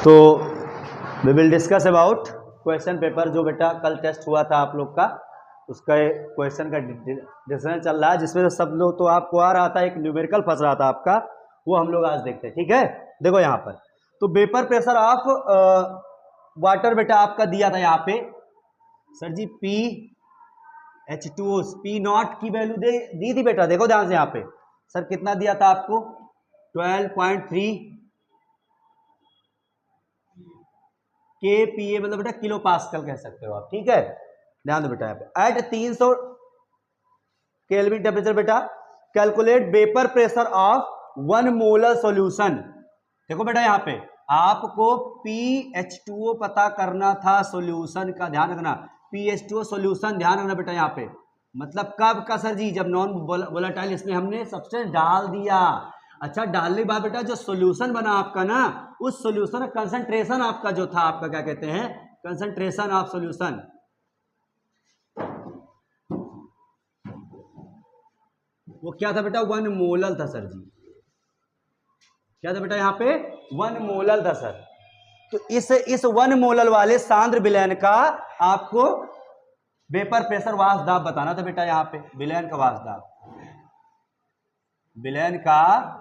तो we will discuss about question paper जो बेटा कल टेस्ट हुआ था आप लोग का, उसका क्वेश्चन का डिस्कशन चल रहा है, जिसमें से सब लोग तो आपको आ रहा था, एक न्यूमेरिकल फंस रहा था आपका, वो हम लोग आज देखते हैं। ठीक है, देखो यहाँ पर तो वेपर प्रेशर ऑफ वाटर बेटा आपका दिया था यहाँ पे sir ji PH2O P naught की वैल्यू दी थी बेटा, देखो ध्यान से यहाँ पे सर कितना दिया था आपको 12.3 kPa, मतलब बेटा किलो पास्कल कह सकते हो आप। ठीक है, ध्यान दो बेटा यहाँ पे एट 300 केल्विन टेम्परेचर बेटा calculate vapour pressure of 1 molar solution. देखो बेटा यहाँ पे आपको PH2O पता करना था, सॉल्यूशन का ध्यान रखना, PH2O सॉल्यूशन ध्यान रखना बेटा यहाँ पे, मतलब कब का सर जी, जब नॉन वोलेटाइल इसमें हमने सब्सटेंस डाल दिया। अच्छा, डालने के बाद बेटा जो सॉल्यूशन बना आपका ना, उस सॉल्यूशन का कंसंट्रेशन आपका जो था, आपका क्या कहते हैं, कंसंट्रेशन ऑफ सॉल्यूशन, वो क्या था बेटा 1 मोलर था सर जी। क्या था बेटा यहाँ पे 1 मोलर था सर। तो इस 1 मोलर वाले सांद्र विलयन का आपको वेपर प्रेशर वाष्प दाब बताना था बेटा यहाँ पे, विलयन का वाष्प दाब, विलयन का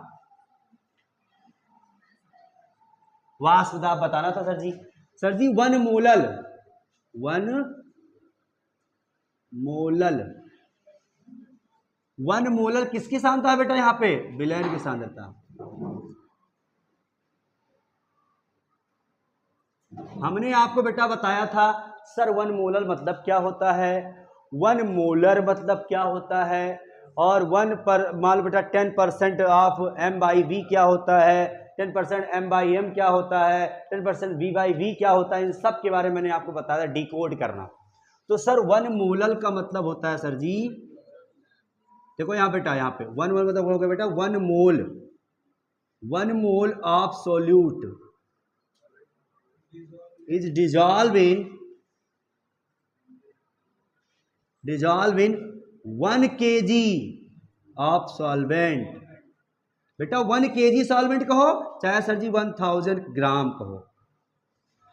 वाष्प दाब बताना था सर जी। सर जी 1 मोलर, 1 मोलर, 1 मोलर किसकी सांद्रता है बेटा यहाँ पे, विलयन की सांद्रता। हमने आपको बेटा बताया था सर 1 मोलर मतलब क्या होता है, 1 मोलर मतलब क्या होता है, और 1 पर मान बेटा 10% ऑफ m/v क्या होता है, 10% m/m क्या होता है, 10% v/v क्या होता है, इन सब के बारे में मैंने आपको बताया डिकोड करना। तो सर 1 मोलर का मतलब होता है सर जी, देखो यहाँ बेटा, यहाँ पे 1 मोल मतलब होगा बेटा 1 मोल, 1 mole of solute is dissolved in 1 kg of solvent। बेटा 1 kg सॉल्वेंट कहो, चाहे सर जी 1000 ग्राम कहो,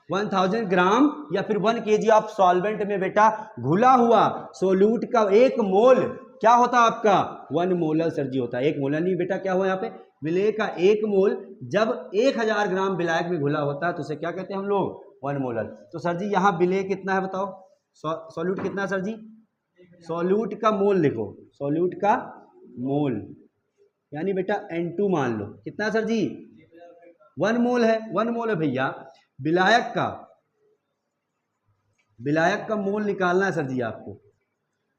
1000 ग्राम या फिर 1 kg ऑफ सॉल्वेंट में बेटा घुला हुआ सोल्यूट का 1 मोल क्या होता है आपका 1 मोलर सर जी होता है। 1 मोलर नहीं बेटा, क्या हुआ यहाँ पे, विलय का 1 मोल जब 1000 ग्राम विलायक में घुला होता है तो उसे क्या कहते हैं हम लोग, 1 मोलर। तो सर जी यहाँ विलय कितना है बताओ, सॉल्यूट कितना है सर जी, सॉल्यूट का मोल लिखो, सॉल्यूट का मोल, यानी बेटा N2 मान लो, कितना सर जी 1 मोल है, 1 मोल है भैया। विलायक का मोल निकालना है सर जी आपको,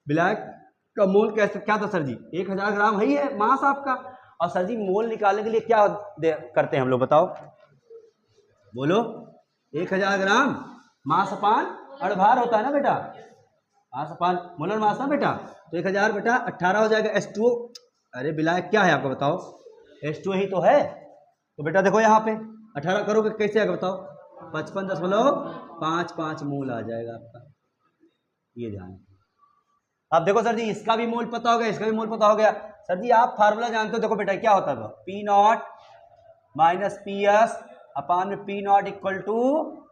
विलायक का मोल कैसे क्या था सर जी, 1000 ग्राम है मास आपका, और सर जी मोल निकालने के लिए क्या करते हैं हम लोग बताओ, बोलो, 1000 ग्राम मास अपान अड़भार होता है ना बेटा, मास अपान मोलर मास ना बेटा, तो 1000 बेटा 18 हो जाएगा H2O। अरे विलायक क्या है आपको बताओ, H2O ही तो है, तो बेटा देखो यहाँ पे 18 करोगे कैसे आएगा बताओ, 55.55 मोल आ जाएगा आपका, ये ध्यान। अब देखो सर जी इसका भी मोल पता हो गया, इसका भी मोल पता हो गया। सर जी आप फार्मूला जानते हो, देखो बेटा क्या होता था, P नॉट माइनस PS अपान में P not equal to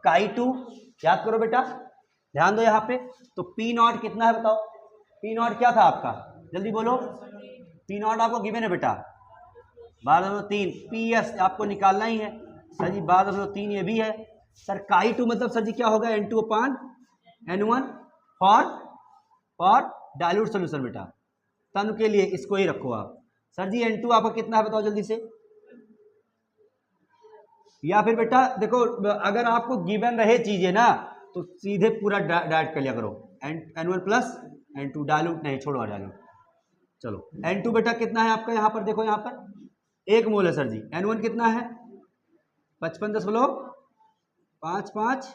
Chi2, याद करो बेटा, ध्यान दो यहाँ पे। तो P नॉट कितना है बताओ, P नॉट क्या था आपका, जल्दी बोलो, P नॉट आपको गिवन है बेटा 12.3, PS आपको निकालना ही है सर जी 12.3, ये भी है सर। Chi2 मतलब सर जी क्या होगा, N2 upon N1 for dilute solution बेटा, तन के लिए इसको ही रखो आप। सर जी N2 आपका कितना है बताओ जल्दी से, या फिर बेटा देखो अगर आपको गिवन रहे चीजें ना तो सीधे पूरा डाइट कर लिया करो, N1 प्लस N2, डाइल्यूट नहीं, छोड़ो डाइल्यूट। चलो N2 बेटा कितना है आपका, यहाँ पर देखो, यहाँ पर 1 मोल है सर जी, N1 कितना है 55.55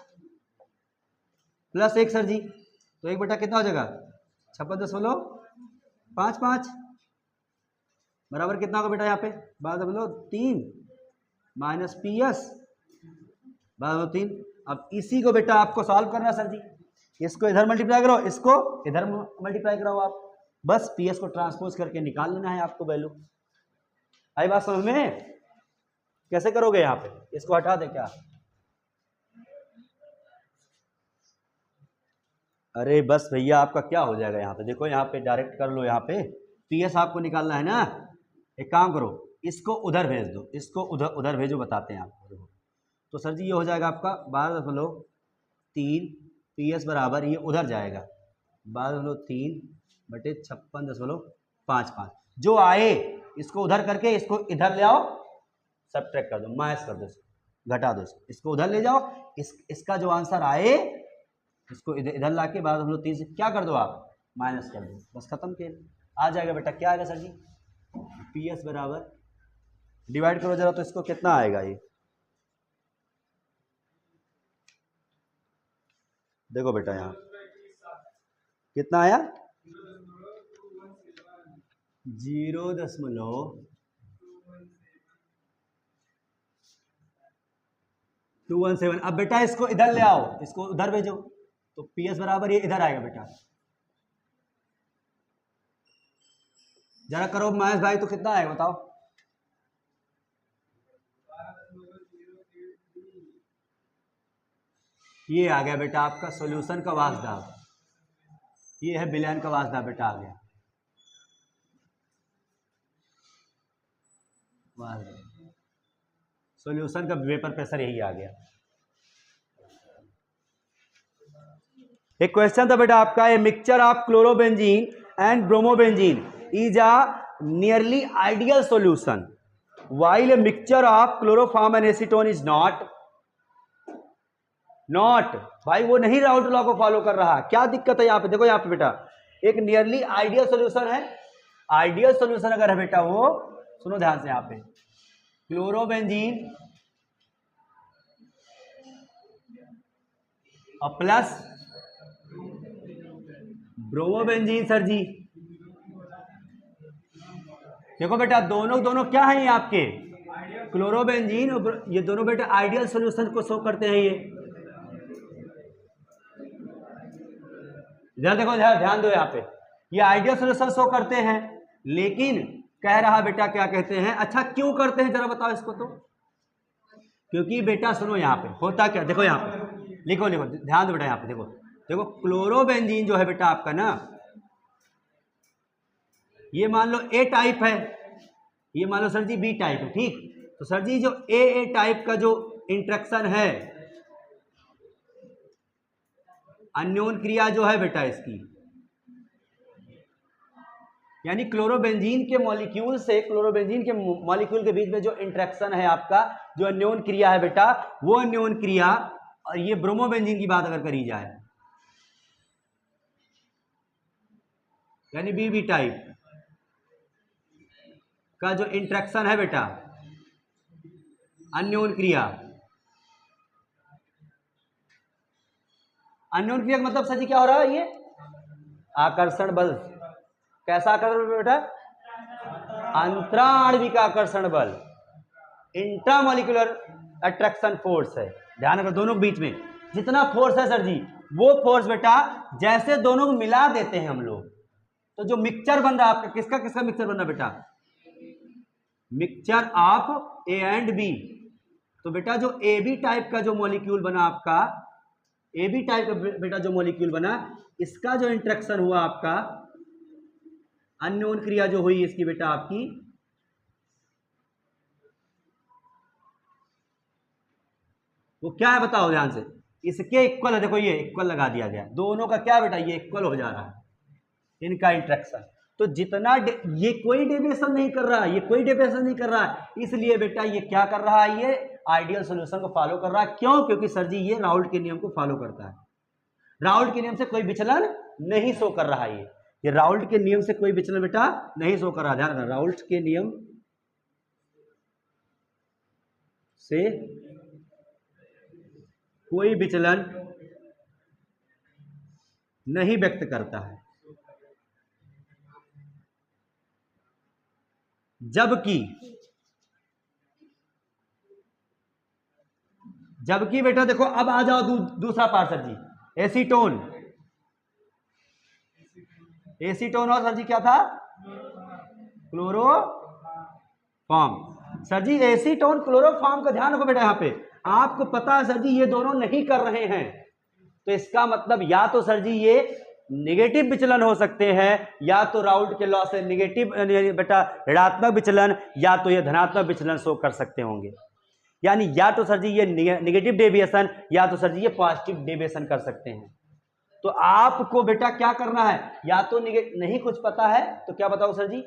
प्लस 1 सर जी, तो 1 बेटा कितना हो जाएगा 56.55 बराबर कितना होगा बेटा यहाँ पे 12.3 माइनस PS 12.3। अब इसी को बेटा आपको सॉल्व करना है सर जी, इसको इधर मल्टीप्लाई करो, इसको इधर मल्टीप्लाई कराओ आप, बस PS को ट्रांसपोज करके निकाल लेना है आपको वैल्यू। आई बात समझ में, कैसे करोगे यहाँ पे, इसको हटा दे क्या, अरे बस भैया आपका क्या हो जाएगा यहाँ पे, देखो यहाँ पे डायरेक्ट कर लो, यहाँ पे पीएस आपको निकालना है ना। एक काम करो, इसको उधर भेज दो, इसको उधर उधर भेजो, बताते हैं आपको। देखो तो सर जी ये हो जाएगा आपका 12.3 पीएस बराबर, ये उधर जाएगा 12.3/56.55। जो आए इसको उधर करके इसको इधर ले आओ, सब्ट्रैक्ट कर दो, माइनस कर दो, घटा दो, इसको उधर ले जाओ, इसका जो आंसर आए इसको इधर ला के 12.3 से क्या कर दो आप, माइनस कर दो, बस खत्म खेल। आ जाएगा बेटा, क्या आएगा सर जी, पीएस बराबर, डिवाइड करो जरा तो इसको कितना आएगा ये, देखो बेटा यहाँ कितना आया, 0.217। अब बेटा इसको इधर ले आओ, इसको उधर भेजो, तो पीएस बराबर ये इधर आएगा बेटा, जरा करो महेश भाई, तो कितना आएगा बताओ, ये आ गया बेटा आपका सॉल्यूशन का वासदाब, ये है बिलियन का वासदाब बेटा, आ गया सॉल्यूशन का वेपर प्रेशर, यही आ गया। एक क्वेश्चन था बेटा आपका, a mixture of chlorobenzene and bromobenzene is a nearly ideal solution while a mixture of chloroform and acetone is not भाई वो नहीं राउल्ट लॉ को फॉलो कर रहा, क्या दिक्कत है यहाँ पे, देखो यहाँ पे बेटा एक नियरली आइडियल सॉल्यूशन है, आइडियल सॉल्यूशन अगर है बेटा वो, सुनो ध्यान से, यहाँ पे क्लोरोबेंजीन और प्लस ब्रोमोबेंजीन, सर जी देखो बेटा दोनों क्या है ये आपके, क्लोरोबेंजीन और ये दोनों बेटा आइडियल सॉल्यूशन को शो करते हैं। ये इधर देखो, ध्यान दो यहाँ पे, ये आइडियल सॉल्यूशन शो करते हैं, लेकिन कह रहा बेटा क्या कहते हैं, अच्छा क्यों करते हैं जरा बताओ इसको तो, क्योंकि बेटा सुनो यहाँ पे होता क्या, देखो यहाँ पे लिखो ध्यान दो बेटा, यहाँ पे देखो क्लोरोबेंजीन जो है बेटा आपका ना, ये मान लो ए टाइप है, ये मान लो सर जी बी टाइप है, ठीक, तो सर जी जो ए टाइप का जो इंट्रैक्शन है, अन्योन क्रिया जो है बेटा इसकी, यानी क्लोरोबेंजीन के मॉलिक्यूल से क्लोरोबेंजीन के मॉलिक्यूल के बीच में जो इंट्रैक्शन है आपका, जो अन्योन क्रिया है बेटा, वो अन्योन क्रिया, और ये ब्रोमोबेंजीन की बात अगर करी जाए, यानी बी टाइप का जो इंट्रैक्शन है बेटा, अन्योन क्रिया, अन्योन क्रिया का मतलब सर जी क्या हो रहा है, ये आकर्षण बल, कैसा आकर्षण बेटा, अंतराणविक आकर्षण बल, इंट्रामोलिकुलर अट्रैक्शन फोर्स है, ध्यान रखो दोनों के बीच में जितना फोर्स है सर जी, वो फोर्स बेटा जैसे दोनों को मिला देते हैं हम लोग, तो जो मिक्सचर बन रहा है आपका, किसका किसका मिक्सचर बन रहा है बेटा, mixture of A and B, तो बेटा जो ए बी टाइप का जो मॉलिक्यूल बना आपका, ए बी टाइप का बेटा जो मॉलिक्यूल बना, इसका जो इंट्रैक्शन हुआ आपका, अन्योन क्रिया जो हुई इसकी बेटा आपकी, वो क्या है बताओ ध्यान से, इसके इक्वल है, देखो ये इक्वल लगा दिया गया, दोनों का क्या बेटा, ये इक्वल हो जा रहा है इनका इंट्रैक्शन, तो जितना ये कोई डेविएशन नहीं कर रहा है, ये कोई डेविएशन नहीं कर रहा है, इसलिए बेटा ये क्या कर रहा है, ये आइडियल सॉल्यूशन को फॉलो कर रहा है, क्यों, क्योंकि सर जी ये राउल्ट के नियम को फॉलो करता है, राउल्ट के नियम से कोई विचलन नहीं शो कर रहा है, ये राउल्ट के नियम से कोई विचलन बेटा नहीं शो कर रहा, ध्यान रखना, राउल्ट के नियम से कोई विचलन नहीं व्यक्त करता है, जबकि बेटा देखो, अब आ जाओ दूसरा पार्ट सर जी, एसीटोन और सर जी क्या था, क्लोरोफॉर्म, सर जी एसीटोन क्लोरोफॉर्म का ध्यान रखो बेटा, यहां पे आपको पता है सर जी ये दोनों नहीं कर रहे हैं, तो इसका मतलब या तो सर जी ये नेगेटिव विचलन हो सकते हैं, या तो राउल्ट के लॉ से नेगेटिव बेटा ऋणात्मक विचलन, या तो ये धनात्मक विचलन शो कर सकते होंगे। यानी या तो सर जी ये नेगेटिव डेविएशन, या तो सर जी ये पॉजिटिव डेविएशन कर सकते हैं। तो आपको बेटा क्या करना है, या तो नहीं कुछ पता है तो क्या बताओ सर जी,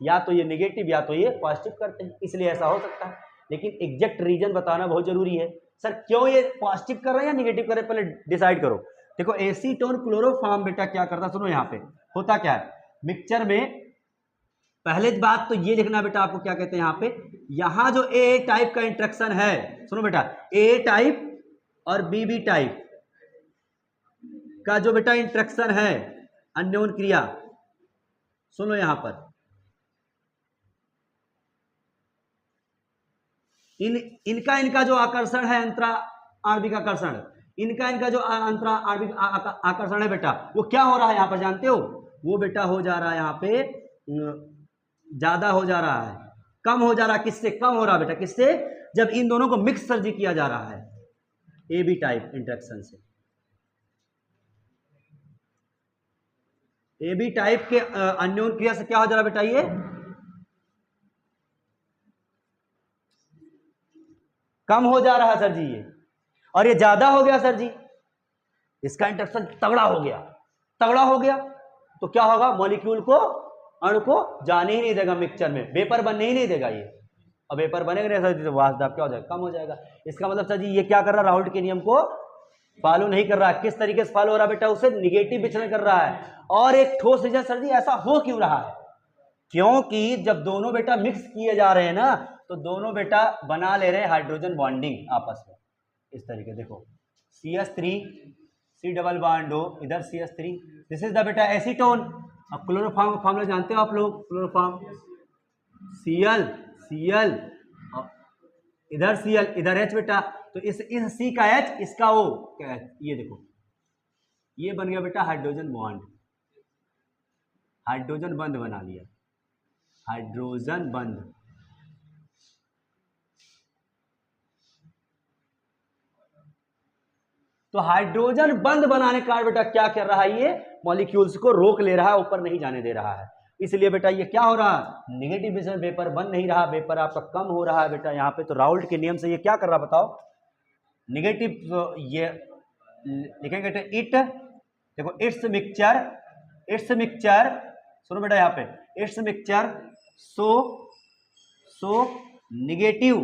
या तो ये नेगेटिव या तो ये पॉजिटिव करते हैं, इसलिए ऐसा हो सकता है। लेकिन एग्जैक्ट रीजन बताना बहुत जरूरी है। सर क्यों ये पॉजिटिव कर रहे हैं या नेगेटिव कर रहे हैं, पहले डिसाइड करो। देखो एसीटोन क्लोरोफॉर्म बेटा क्या करता है, सुनो यहाँ पे होता क्या है मिक्सचर में। पहले बात तो ये लिखना बेटा, आपको क्या कहते हैं यहाँ पे, यहाँ जो ए टाइप का इंट्रैक्शन है, सुनो बेटा, ए टाइप और बी टाइप का जो बेटा इंट्रैक्शन है, अन्योन क्रिया, सुनो यहां पर, इनका जो आकर्षण है, अंतरा आणविक आकर्षण, इनका जो अंतरा आणविक आकर्षण है बेटा, वो क्या हो रहा है यहां पर जानते हो, वो बेटा हो जा रहा है यहां पे ज्यादा हो जा रहा है, कम हो जा रहा है। किससे कम हो रहा है बेटा, किससे, जब इन दोनों को मिक्स सर्जी किया जा रहा है ए बी टाइप इंट्रैक्शन से। ए बी टाइप के अन्योन क्रिया से क्या हो जा रहा है बेटा, ये कम हो जा रहा है सर जी ये, और ये ज्यादा हो गया सर जी, इसका इंट्रैक्शन तगड़ा हो गया तो क्या होगा, मॉलिक्यूल को, अणु को जाने ही नहीं देगा मिक्सचर में, वेपर बनने ही नहीं देगा ये। अब वेपर बनेगा नहीं सर जी तो वाष्प क्या हो जाएगा, कम हो जाएगा। इसका मतलब सर जी ये क्या कर रहा है, राउल्ट के नियम को फॉलो नहीं कर रहा है। किस तरीके से फॉलो हो रहा है बेटा, उसे निगेटिव विचलन कर रहा है। और एक ठोस रीजन सर जी ऐसा हो क्यों रहा है, क्योंकि जब दोनों बेटा मिक्स किए जा रहे हैं ना, तो दोनों बेटा बना ले रहे हैं हाइड्रोजन बॉन्डिंग आपस में, इस तरीके देखो CH3 C डबल बॉन्ड हो, इधर CH3, दिस इज द बेटा एसीटोन। अब क्लोरोफॉर्म फॉर्मूला जानते हो आप लोग, क्लोरोफॉर्म Cl इधर Cl इधर H बेटा, तो इस C का H, इसका O क्या है, ये देखो ये बन गया बेटा हाइड्रोजन बॉन्ड, हाइड्रोजन बंध बना लिया, हाइड्रोजन बंध। तो हाइड्रोजन बंध बनाने का बेटा क्या कर रहा है, ये मॉलिक्यूल्स को रोक ले रहा है, ऊपर नहीं जाने दे रहा है। इसलिए बेटा ये क्या हो रहा है, नेगेटिव विचलन, वेपर बन नहीं रहा, वेपर आपका कम हो रहा है बेटा यहाँ पे। तो राउल्ट के नियम से ये क्या कर रहा बताओ, नेगेटिव, तो ये लिखेंगे इट, देखो इट्स मिक्सचर, सुनो बेटा यहाँ पे, it's mixture so negative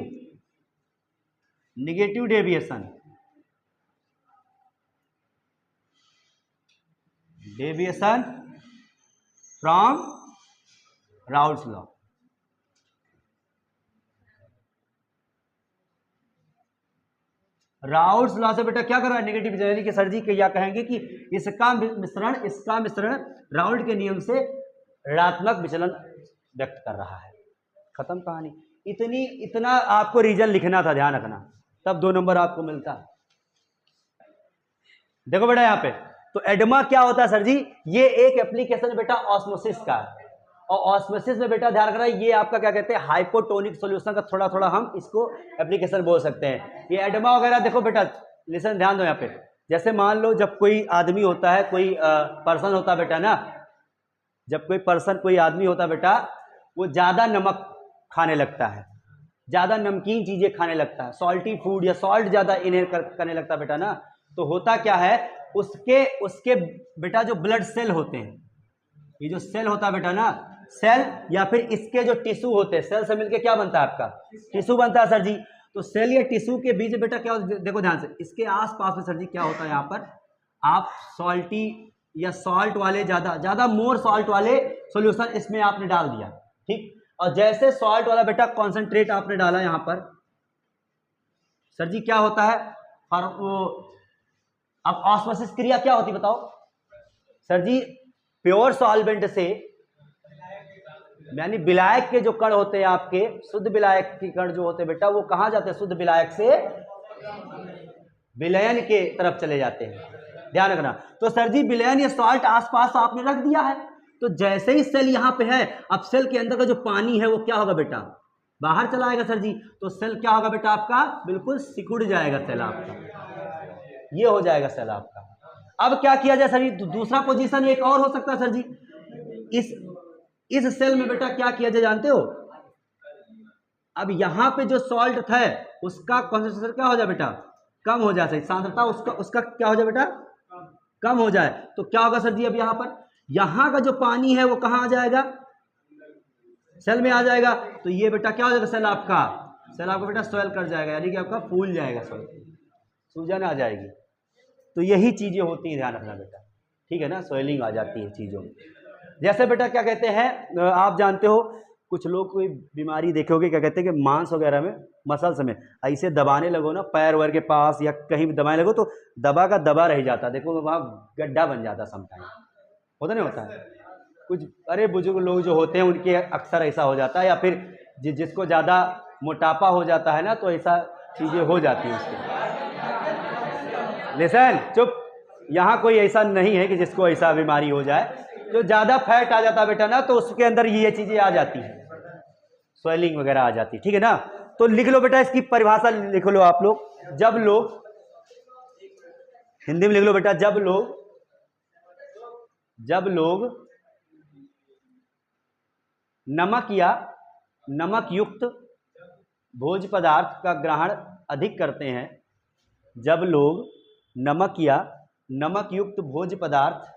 deviation from Raoult's law. Raoult's law से बेटा क्या कर रहा है, नेगेटिव यानी कि सर जी क्या कहेंगे कि इसका मिश्रण राउल्ट के नियम से ऋणात्मक विचलन व्यक्त कर रहा है। खत्म कहानी। इतना आपको रीजन लिखना था, ध्यान रखना, तब 2 नंबर आपको मिलता। देखो बेटा यहाँ पे, तो एडमा क्या होता है सर जी, ये एक एप्लीकेशन बेटा ऑस्मोसिस का है, और ऑस्मोसिस में बेटा ध्यान रखना, ये आपका क्या कहते हैं, हाइपोटोनिक सॉल्यूशन का थोड़ा हम इसको एप्लीकेशन बोल सकते हैं। ये एडमा वगैरह देखो बेटा, लिसन ध्यान दो यहाँ पे, जैसे मान लो जब कोई आदमी होता है, कोई पर्सन होता है बेटा ना, जब कोई आदमी होता है बेटा, वो ज्यादा नमक खाने लगता है, ज्यादा नमकीन चीजें खाने लगता है, सॉल्टी फूड या सॉल्ट ज्यादा इनहेल करने लगता है बेटा ना, तो होता क्या है, उसके बेटा जो ब्लड सेल होते हैं, ये जो सेल होता है बेटा ना, सेल या फिर इसके जो टिश्यू होते हैं, सेल से मिलके क्या बनता है आपका, टिश्यू बनता है सर जी। तो सेल या टिश्यू के बीच बेटा क्या, देखो ध्यान से, इसके आसपास में सर जी क्या होता है, यहाँ पर आप सॉल्टी या सॉल्ट वाले ज्यादा मोर सॉल्ट वाले सॉल्यूशन इसमें आपने डाल दिया, ठीक, और जैसे सॉल्ट वाला बेटा कॉन्सेंट्रेट आपने डाला यहाँ पर, सर जी क्या होता है, और वो अब ऑस्मोसिस क्रिया क्या होती बताओ सर जी, प्योर सॉल्वेंट से, यानी विलायक के जो कण होते हैं आपके, शुद्ध विलायक के कण जो होते हैं बेटा, वो कहां जाते हैं, शुद्ध विलायक से विलयन के तरफ चले जाते हैं, ध्यान रखना। तो सर जी विलयन या सॉल्ट आसपास आपने रख दिया है, तो जैसे ही सेल यहां पे है, अब सेल के अंदर का जो पानी है वो क्या होगा बेटा, बाहर चला आएगा सर जी। तो सेल क्या होगा बेटा आपका, बिल्कुल सिकुड़ जाएगा सेल आपका, ये हो जाएगा सेल आपका। अब क्या किया जाए सर जी, दूसरा पोजीशन एक और हो सकता है सर जी। इस सेल में बेटा क्या किया जाए जानते हो, अब यहां पे जो सॉल्ट था उसका कॉन्सेंट्रेशन क्या हो जाए बेटा, कम हो जाए, सांद्रता उसका क्या हो जाए बेटा, कम हो जाए। तो क्या होगा सर जी, अब यहां का जो पानी है वो कहां आ जाएगा, सेल में आ जाएगा। तो ये बेटा क्या हो जाएगा, सेल आपका बेटा स्वेल कर जाएगा, यानी कि आपका फूल जाएगा, सूजन आ जाएगी। तो यही चीजें होती हैं, ध्यान रखना बेटा, ठीक है ना, स्वेलिंग आ जाती है चीजों में। जैसे बेटा क्या कहते हैं, आप जानते हो कुछ लोग कोई बीमारी देखे होगे, क्या कहते हैं कि मांस वगैरह में, मसल्स में ऐसे दबाने लगो ना, पैर वैर के पास या कहीं भी दबाने लगो तो दबा का दबा रह जाता, देखो वहां गड्ढा बन जाता, समटाइम होता नहीं होता है कुछ, अरे बुजुर्ग लोग जो होते हैं उनके अक्सर ऐसा हो जाता है, या फिर जिसको ज़्यादा मोटापा हो जाता है ना, तो ऐसा चीज़ें हो जाती हैं उसके। लिसन, चुप, यहाँ कोई ऐसा नहीं है कि जिसको ऐसा बीमारी हो जाए, जो ज़्यादा फैट आ जाता है बेटा ना, तो उसके अंदर ये चीज़ें आ जाती हैं, स्वेलिंग वगैरह आ जाती है, ठीक है ना। तो लिख लो बेटा, इसकी परिभाषा लिख लो आप लोग, जब लोग, हिंदी में लिख लो बेटा, जब लोग नमक या नमक युक्त भोज्य पदार्थ का ग्रहण अधिक करते हैं, जब लोग नमक या नमक युक्त भोज्य पदार्थ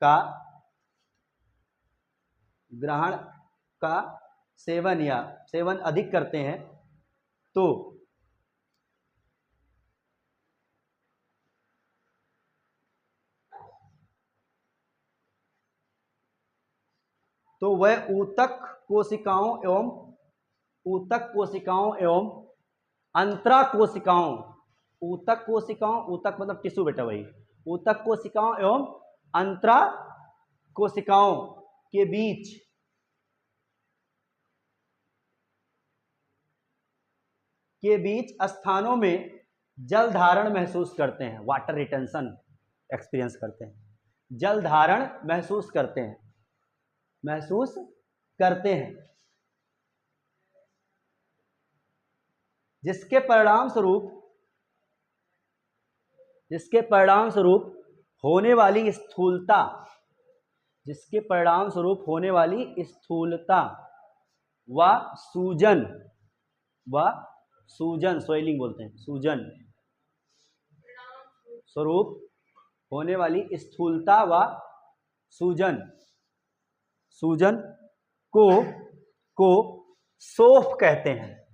का ग्रहण का सेवन अधिक करते हैं, तो वह ऊतक कोशिकाओं एवं अंतरा कोशिकाओं, ऊतक मतलब टिश्यू बेटा, वही ऊतक कोशिकाओं एवं अंतरा कोशिकाओं के बीच स्थानों में जल धारण महसूस करते हैं, वाटर रिटेंशन एक्सपीरियंस करते हैं, जल धारण महसूस करते हैं, जिसके परिणाम स्वरूप होने वाली स्थूलता व सूजन स्वेलिंग बोलते हैं, सूजन स्वरूप होने वाली स्थूलता व सूजन को सोफ कहते हैं,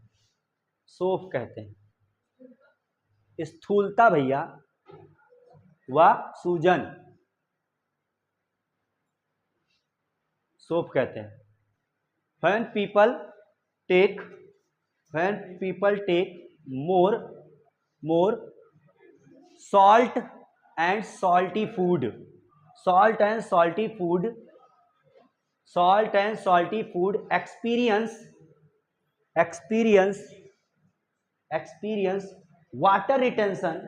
स्थूलता भैया व सूजन सोफ कहते हैं। When people take more salt and salty food experience water retention,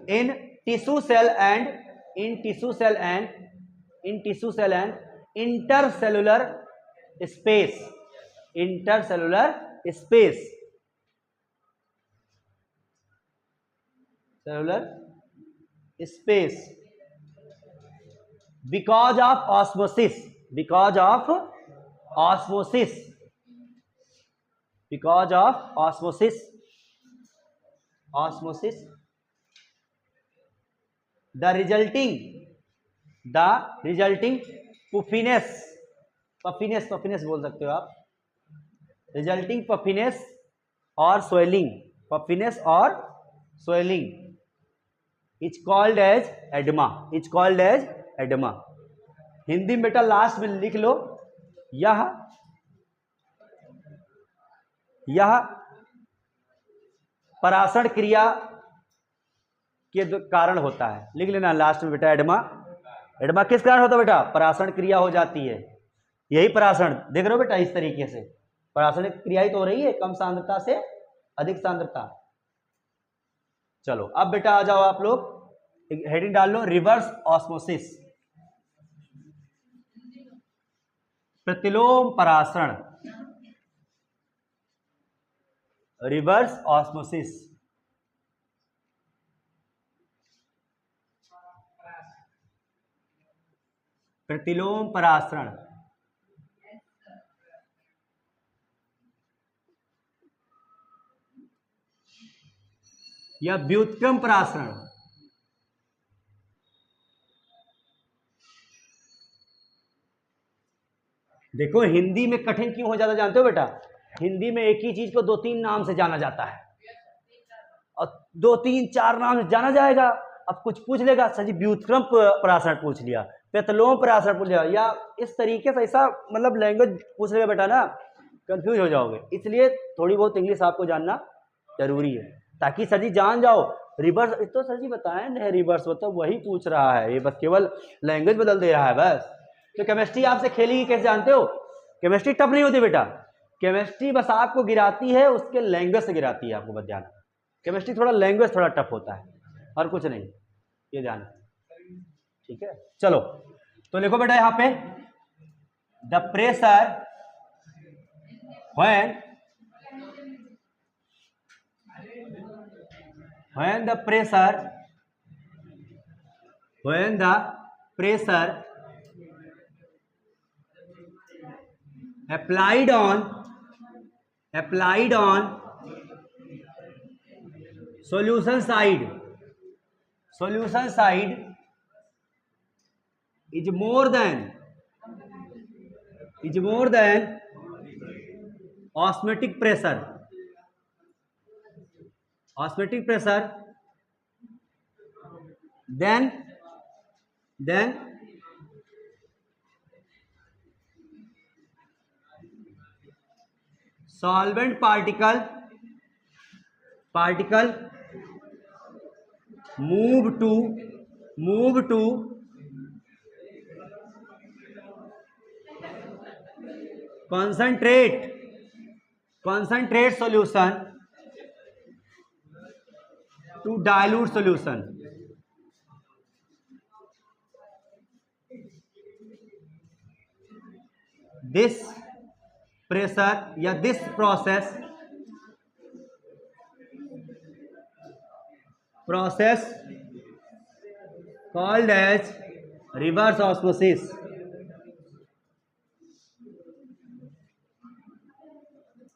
in tissue cell and intercellular space, because of osmosis, the resulting puffiness बोल सकते हो आप, resulting puffiness और swelling is called as edema, Hindi में बेटा लास्ट में लिख लो, यह परासरण क्रिया के कारण होता है, लिख लेना लास्ट में बेटा, एडमा किस कारण होता है बेटा, परासरण क्रिया हो जाती है, यही परासरण देख रहे हो बेटा, इस तरीके से परासरण क्रिया ही तो हो रही है, कम सांद्रता से अधिक सांद्रता। चलो अब बेटा आ जाओ आप लोग हेडिंग डाल लो, रिवर्स ऑस्मोसिस, प्रतिलोम परासरण, रिवर्स ऑस्मोसिस, प्रतिलोम परासरण, या व्युत्क्रम परासरण। देखो हिंदी में कठिन क्यों हो जाता जानते हो बेटा? हिंदी में एक ही चीज को दो तीन नाम से जाना जाता है, और दो तीन चार नाम से जाना जाएगा। अब कुछ पूछ लेगा, सर जी व्युत्क्रम परासरण पूछ लिया, प्रतिलोम परासरण पूछ लिया, या इस तरीके से ऐसा मतलब लैंग्वेज पूछ लेगा बेटा ना, कंफ्यूज हो जाओगे। इसलिए थोड़ी बहुत इंग्लिश आपको जानना जरूरी है, ताकि सर जी जान जाओ। रिवर्स तो सर जी बताएं नहीं, रिवर्स मतलब वही पूछ रहा है, ये बस केवल लैंग्वेज बदल दे रहा है बस। तो केमिस्ट्री आपसे खेलेगी कैसे जानते हो? केमिस्ट्री टफ नहीं होती बेटा, केमिस्ट्री बस आपको गिराती है, उसके लैंग्वेज से गिराती है, आपको बस ध्यान। केमिस्ट्री थोड़ा लैंग्वेज थोड़ा टफ होता है और कुछ नहीं, ये ध्यान। ठीक है चलो, तो लिखो बेटा यहां पे, the pressure when the pressure applied on solution side is more than osmotic pressure then solvent particle move to concentrate solution to dilute solution. This pressure या this process called as reverse osmosis.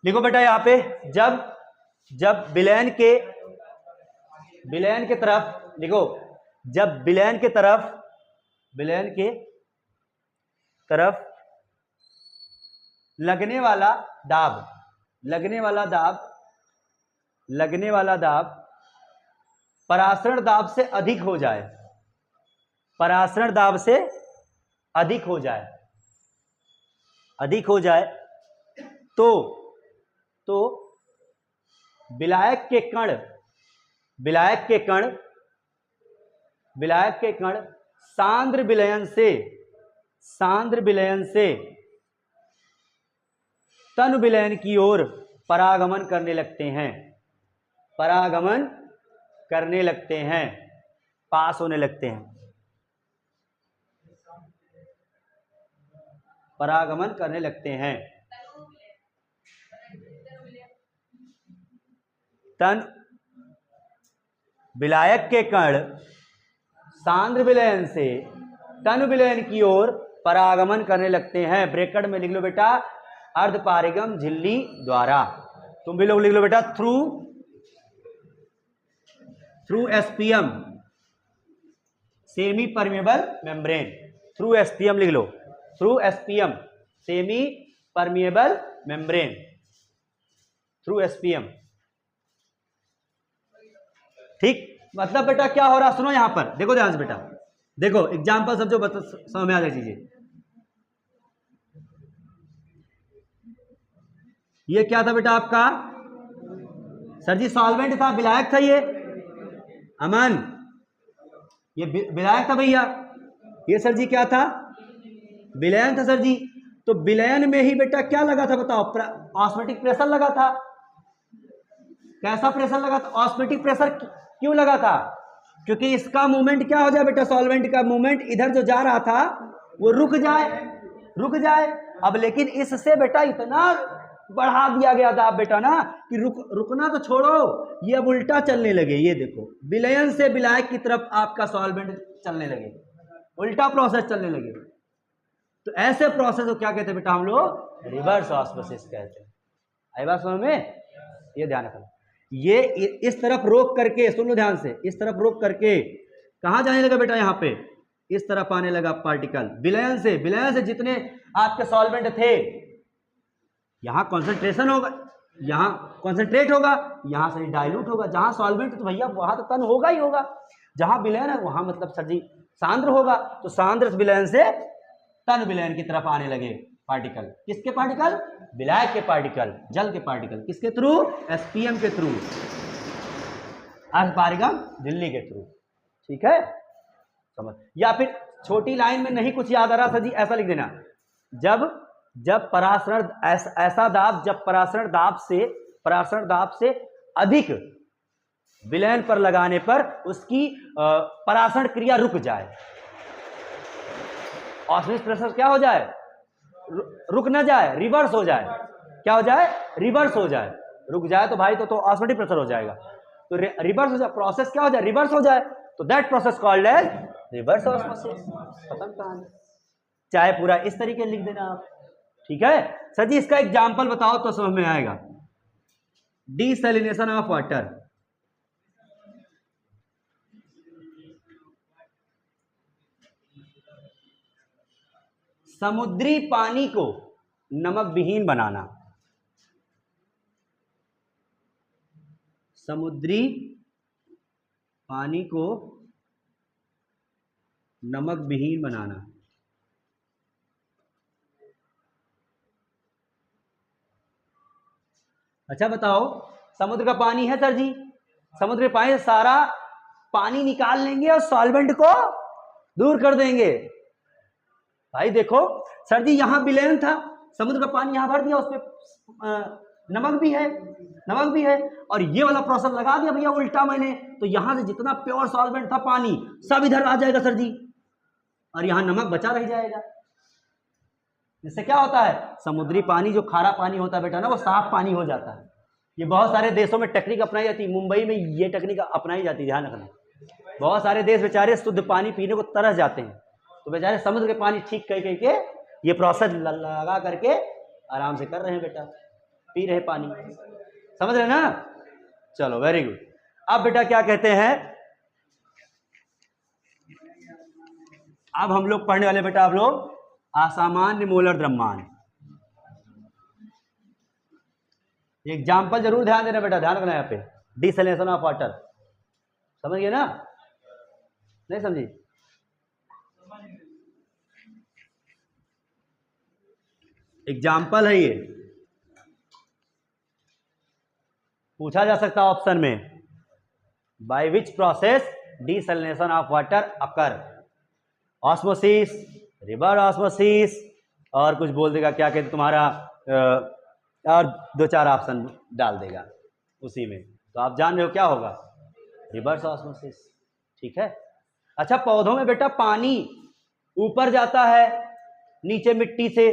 देखो बेटा यहां पे, जब विलयन के तरफ देखो, जब विलयन के तरफ लगने वाला दाब परासरण दाब से अधिक हो जाए, तो विलायक के कण सांद्र विलयन से तन विलयन की ओर परागमन करने लगते हैं, पास होने लगते हैं, परागमन करने लगते हैं। तन विलायक के कण सांद्र विलयन से तन विलयन की ओर परागमन करने लगते हैं। ब्रैकेट में लिख लो बेटा, अर्धपारगम झिल्ली द्वारा। तुम भी लोग लिख लो बेटा, through SPM, semi permeable membrane. Through SPM लिख लो, through SPM, semi permeable membrane, through SPM. ठीक, मतलब बेटा क्या हो रहा, सुनो यहां पर देखो ध्यान से बेटा, देखो एग्जाम्पल सब जो समझ में आ जाए चीजें। ये क्या था बेटा आपका? सर जी सॉल्वेंट था, विलायक था ये। अमन, ये विलायक था भैया। ये सर जी क्या था? विलयन था सर जी। तो विलयन में ही बेटा क्या लगा था बताओ? ऑस्मोटिक प्रेशर लगा था। कैसा प्रेशर लगा था? ऑस्मोटिक प्रेशर क्यों लगा था? क्योंकि इसका मूवमेंट क्या हो जाए बेटा, सॉल्वेंट का मूवमेंट इधर जो जा रहा था वो रुक जाए। अब लेकिन इससे बेटा इतना बढ़ा दिया गया था बेटा ना कि रुकना तो छोड़ो, ये अब उल्टा चलने लगे। ये देखो, विलयन से विलायक की तरफ आपका सॉल्वेंट चलने लगे, उल्टा प्रोसेस चलने लगे। तो ऐसे प्रोसेस को क्या कहते हैं बेटा हम लोग, रिवर्स ऑस्मोसिस कहते हैं। आई बात समझ में, ये ध्यान रखना। ये इस तरफ रोक करके, सुन लो ध्यान से, इस तरफ रोक करके कहां जाने लगा बेटा, यहां पे इस तरफ आने लगा पार्टिकल। विलयन से जितने आपके सॉल्वेंट थे, यहां कॉन्सेंट्रेशन होगा, यहां कॉन्सेंट्रेट होगा, यहां से डाइल्यूट होगा। जहां सॉल्वेंट तो भैया वहां तो तन होगा ही होगा, जहां विलयन है वहां मतलब सर जी सांद्र होगा। तो सांद्र विलयन से तन विलयन की तरफ आने लगे पार्टिकल। किसके पार्टिकल, विलायक के पार्टिकल, जल के पार्टिकल। किसके थ्रू, एसपीएम के थ्रू, पारगम झिल्ली के थ्रू। ठीक है, समझ। या फिर छोटी लाइन में नहीं कुछ याद आ रहा सर जी, ऐसा लिख देना, जब परासरण ऐसा दाब, जब परासरण दाब से अधिक विलयन पर लगाने पर उसकी परासरण क्रिया रुक जाए। ऑस्मोसिस प्रोसेस क्या हो जाए, रुक ना जाए, रिवर्स हो जाए। क्या हो जाए, रिवर्स हो जाए। रुक जाए तो भाई तो ऑस्मोटिक प्रेशर हो जाएगा। तो रिवर्स हो जाए, प्रोसेस क्या हो जाए, रिवर्स हो जाए। तो that process called as reverse osmosis. खत्म कहानी। चाहे पूरा इस तरीके लिख देना आप। ठीक है सर जी, इसका एग्जांपल बताओ तो समझ में आएगा। Desalination of water. समुद्री पानी को नमक विहीन बनाना। समुद्री पानी को नमक विहीन बनाना। अच्छा बताओ, समुद्र का पानी है सर जी, समुद्र के पानी से सारा पानी निकाल लेंगे और सॉल्वेंट को दूर कर देंगे। भाई देखो सर जी, यहां विलयन था, समुद्र का पानी यहां भर दिया, उसमें नमक भी है और ये वाला प्रोसेस लगा दिया भैया उल्टा मैंने, तो यहां से जितना प्योर सॉल्वेंट था पानी सब इधर आ जाएगा सर जी, और यहां नमक बचा रह जाएगा। इससे क्या होता है, समुद्री पानी जो खारा पानी होता है बेटा ना, वो साफ पानी हो जाता है। ये बहुत सारे देशों में टेक्निक अपनाई जाती है, मुंबई में ये टेक्निक अपनाई जाती है, ध्यान रखना। बहुत सारे देश बेचारे शुद्ध पानी पीने को तरस जाते हैं, तो बेचारे समुद्र के पानी ठीक कह के ये प्रोसेस लगा करके आराम से कर रहे हैं बेटा, पी रहे पानी। समझ रहे ना, चलो वेरी गुड। अब बेटा क्या कहते हैं, अब हम लोग पढ़ने वाले बेटा आप लोग असामान्य मोलर द्रव्यमान। एग्जाम्पल जरूर ध्यान देना बेटा, ध्यान रखना यहाँ पे, डिसैलिनेशन ऑफ वाटर। समझ गए ना, नहीं समझी? एग्जाम्पल है ये, पूछा जा सकता है ऑप्शन में, by which process desalination of water occur, osmosis, reverse osmosis, और कुछ बोल देगा क्या कहते तुम्हारा, और दो चार ऑप्शन डाल देगा उसी में, तो आप जान रहे हो क्या होगा, रिवर्स ऑस्मोसिस। ठीक है। अच्छा, पौधों में बेटा पानी ऊपर जाता है नीचे मिट्टी से,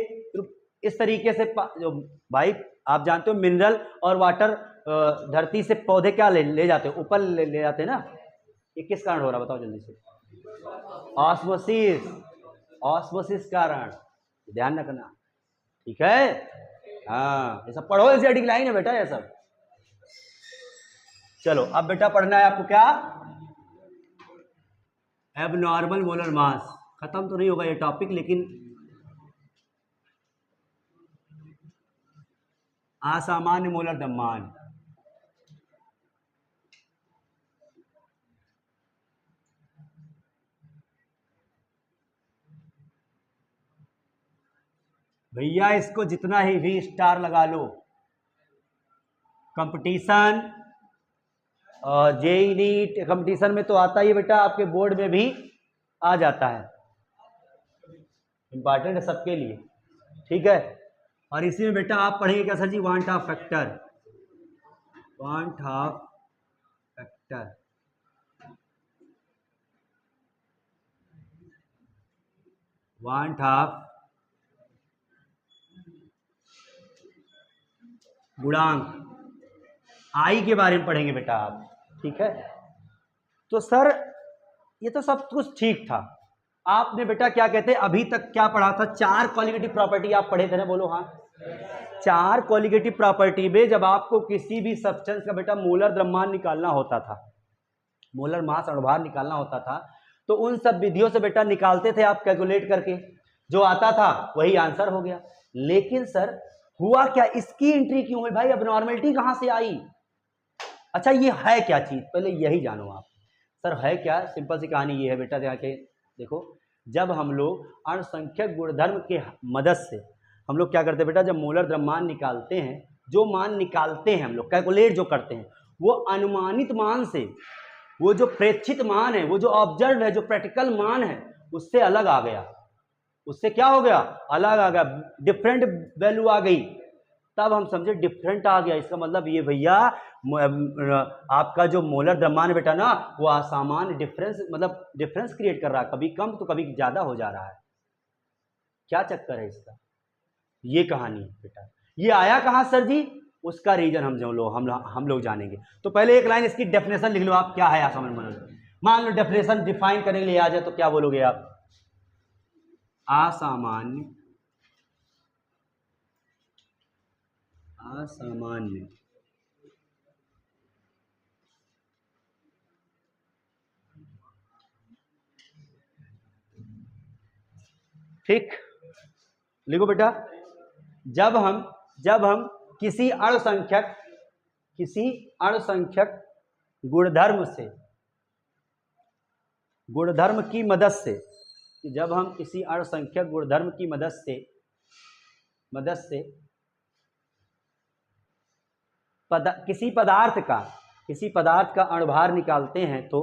इस तरीके से जो भाई आप जानते हो मिनरल और वाटर धरती से पौधे क्या ले जाते हैं, ऊपर ले जाते हैं ना। ये किस कारण हो रहा है बताओ जल्दी से, ऑस्मोसिस, ऑस्मोसिस कारण, ध्यान रखना। ठीक है, हाँ ये सब पढ़ो, एनसीईआरटी की लाइन है बेटा ये सब। चलो अब बेटा पढ़ना है आपको क्या, एबनॉर्मल मोलर मास। खत्म तो नहीं होगा ये टॉपिक, लेकिन असामान्य मोलर द्रव्यमान। भैया इसको जितना ही भी स्टार लगा लो, कंपटीशन और जेई नीट कंपटीशन में तो आता ही बेटा, आपके बोर्ड में भी आ जाता है, इंपॉर्टेंट है सबके लिए। ठीक है, और इसी में बेटा आप पढ़ेंगे क्या sir ji, van't Hoff factor, van't Hoff factor. 1/2 गुणांक आई के बारे में पढ़ेंगे बेटा आप, ठीक है। तो सर ये तो सब कुछ ठीक था, आपने बेटा क्या कहते हैं अभी तक क्या पढ़ा था, 4 कॉलिगेटिव प्रॉपर्टी आप पढ़े थे ना, बोलो हाँ। 4 कॉलिगेटिव प्रॉपर्टी में जब आपको किसी भी सब्सटेंस का बेटा मोलर द्रव्यमान निकालना होता था, मोलर मास अणुभार निकालना होता था, तो उन सब विधियों से बेटा निकालते थे आप कैलकुलेट करके, जो आता था वही आंसर हो गया। लेकिन सर हुआ क्या, इसकी एंट्री क्यों हुई भाई, अबनॉर्मलिटी कहां से आई? अच्छा ये है क्या चीज, पहले यही जानो आप। सर है क्या, सिंपल सी कहानी ये है बेटा, यहाँ के देखो, जब हम लोग अणुसंख्यक गुणधर्म के मदद से हम लोग क्या करते हैं बेटा, जब मोलर द्रव्यमान निकालते हैं, जो मान निकालते हैं हम लोग कैलकुलेट जो करते हैं, वो अनुमानित मान से, वो जो प्रेक्षित मान है, वो जो ऑब्जर्व है, जो प्रैक्टिकल मान है, उससे अलग आ गया, उससे क्या हो गया, अलग आ गया, डिफरेंट वैल्यू आ गई, तब हम समझे डिफरेंट आ गया। इसका मतलब ये भैया आपका जो मोलर द्रव्यमान बेटा ना, वो असामान्य डिफरेंस, मतलब डिफरेंस क्रिएट कर रहा है, कभी कम तो कभी ज्यादा हो जा रहा है। क्या चक्कर है इसका, ये कहानी है बेटा। ये आया कहां सर जी, उसका रीजन हम लोग जानेंगे। तो पहले एक लाइन इसकी डेफिनेशन लिख लो आप, क्या है असामान्य मोलर। मान लो डेफिनेशन डिफाइन करने के लिए आ जाए तो क्या बोलोगे आप, असामान्य ठीक, लिखो बेटा। जब हम किसी अणुसंख्यक गुणधर्म की मदद से, जब हम किसी अणुसंख्यक गुणधर्म की मदद से किसी पदार्थ का अणुभार निकालते हैं तो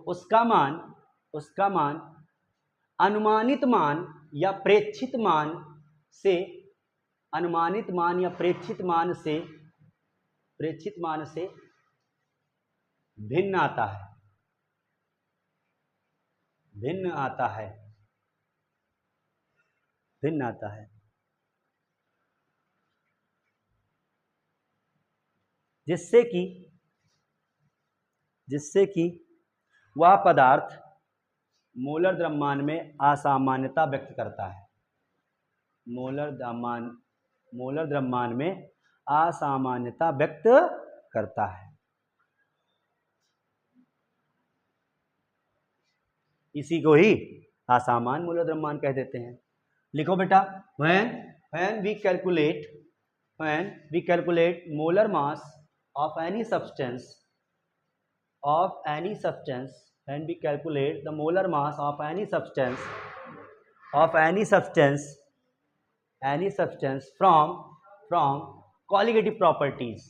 उसका मान अनुमानित मान या प्रेक्षित मान से भिन्न आता है, जिससे कि वह पदार्थ मोलर द्रव्यमान में असामान्यता व्यक्त करता है, मोलर द्रव्यमान में असामान्यता व्यक्त करता है। इसी को ही असामान्य मोलर द्रव्यमान कह देते हैं। लिखो बेटा, when we calculate molar mass of any substance, when we calculate the molar mass of any substance from colligative properties,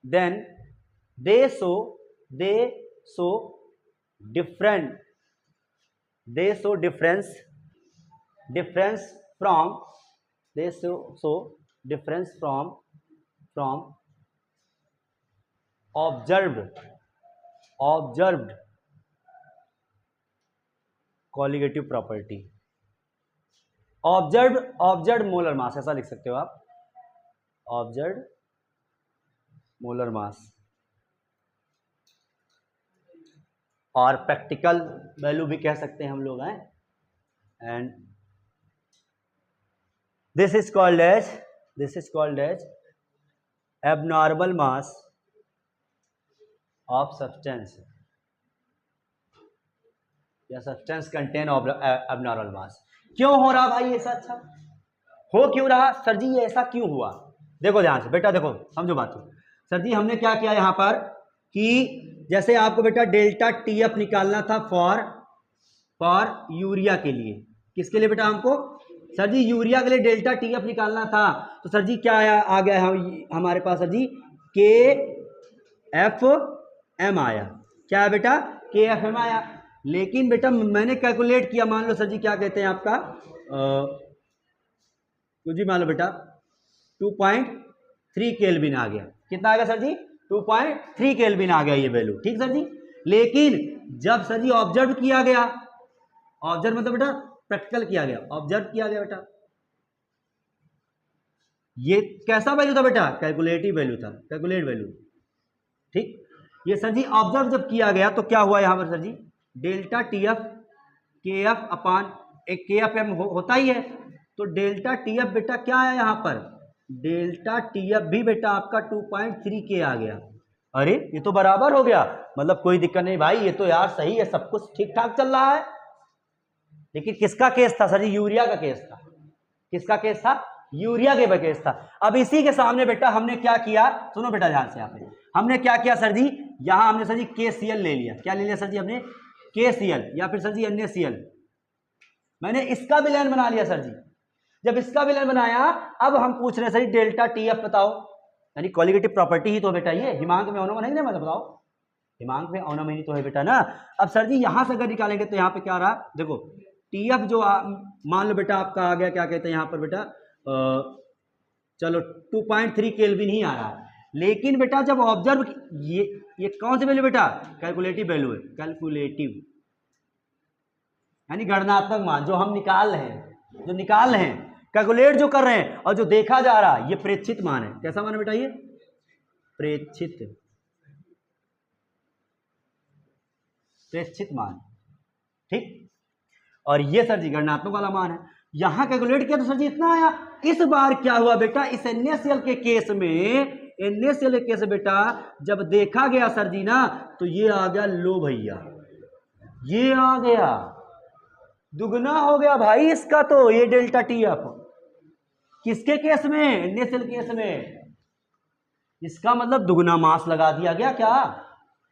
then they show difference from observed colligative property। Observe molar mass, ऐसा लिख सकते हो आप, observe molar mass, और practical value भी कह सकते हैं हम लोग हैं। And this is called as abnormal mass of substance, या सब्सटेंस कंटेन एबनॉर्मल मास। क्यों हो रहा भाई ऐसा, अच्छा हो क्यों रहा सर जी, ये ऐसा क्यों हुआ? देखो ध्यान से बेटा, देखो समझो बात को। सर जी हमने क्या किया यहाँ पर कि जैसे आपको बेटा डेल्टा टीएफ निकालना था फॉर यूरिया के लिए, किसके लिए बेटा हमको, सर जी यूरिया के लिए डेल्टा टीएफ निकालना था, तो सर जी क्या आया, आ गया हमारे पास सर जी के एफ एम आया। क्या है बेटा, के एफ एम आया। लेकिन बेटा मैंने कैलकुलेट किया, मान लो सर जी क्या कहते हैं आपका तो जी मान लो बेटा 2.3 केल्विन आ गया। कितना आ गया सर जी, 2.3 केल्विन आ गया ये वैल्यू, ठीक सर जी। लेकिन जब सर जी ऑब्जर्व किया गया, ऑब्जर्व मतलब बेटा प्रैक्टिकल किया गया, ऑब्जर्व किया गया बेटा, ये कैसा वैल्यू था बेटा, कैलकुलेटिव वैल्यू था, कैलकुलेट वैल्यू, ठीक। ये सर जी ऑब्जर्व जब किया गया तो क्या हुआ यहां पर सर जी, डेल्टा टी एफ के एफ अपान एक के एफ एम होता ही है, तो डेल्टा टी एफ बेटा क्या आया यहां पर, डेल्टा टी एफ भी बेटा आपका 2.3 के आ गया। अरे ये तो बराबर हो गया, मतलब कोई दिक्कत नहीं भाई, ये तो यार सही है, सब कुछ ठीक ठाक चल रहा है। लेकिन किसका केस था सर जी, यूरिया का केस था। किसका केस था, यूरिया के केस था। अब इसी के सामने बेटा हमने क्या किया, सुनो बेटा ध्यान से, यहाँ पे हमने क्या किया सर जी, यहां हमने सर जी KCl ले लिया। क्या ले लिया सर जी हमने, KCl या फिर सर जी NaCl। मैंने इसका भी लाइन बना लिया सर जी। जब इसका भी लाइन बनाया, अब हम पूछ रहे हैं सर जी डेल्टा टीएफ बताओ, यानी क्वालिटेटिव प्रॉपर्टी ही तो बेटा ये, हिमांक में ऑनोमन है ना, मतलब बताओ हिमांक में ऑनोमन ही तो है बेटा ना। अब सर जी यहां से अगर निकालेंगे तो यहाँ पे क्या रहा, देखो टीएफ जो मान लो बेटा आपका आ गया, क्या कहते हैं यहाँ पर बेटा चलो 2.3 केल्विन ही आ रहा है। लेकिन बेटा जब ऑब्जर्व, ये कौन सी वैल्यू बेटा, कैलकुलेटिव वैल्यू है, कैलकुलेटिव यानी गणनात्मक मान जो हम निकाल रहे हैं, जो निकाल रहे हैं, कैलकुलेट जो कर रहे हैं, और जो देखा जा रहा है ये प्रेक्षित मान है। कैसा मान है बेटा, ये प्रेक्षित, प्रेक्षित मान, ठीक। और ये सर जी गणनात्मक वाला मान है। यहां कैलकुलेट किया तो सर जी इतना आया। इस बार क्या हुआ बेटा, इस NaCl के केस में, NaCl के केस बेटा जब देखा गया सर जी ना, तो ये आ गया, लो भैया ये आ गया, दुगना हो गया भाई इसका, तो ये डेल्टा टीएफ किसके केस में, NaCl केस में, इसका मतलब दुगना मास लगा दिया गया। क्या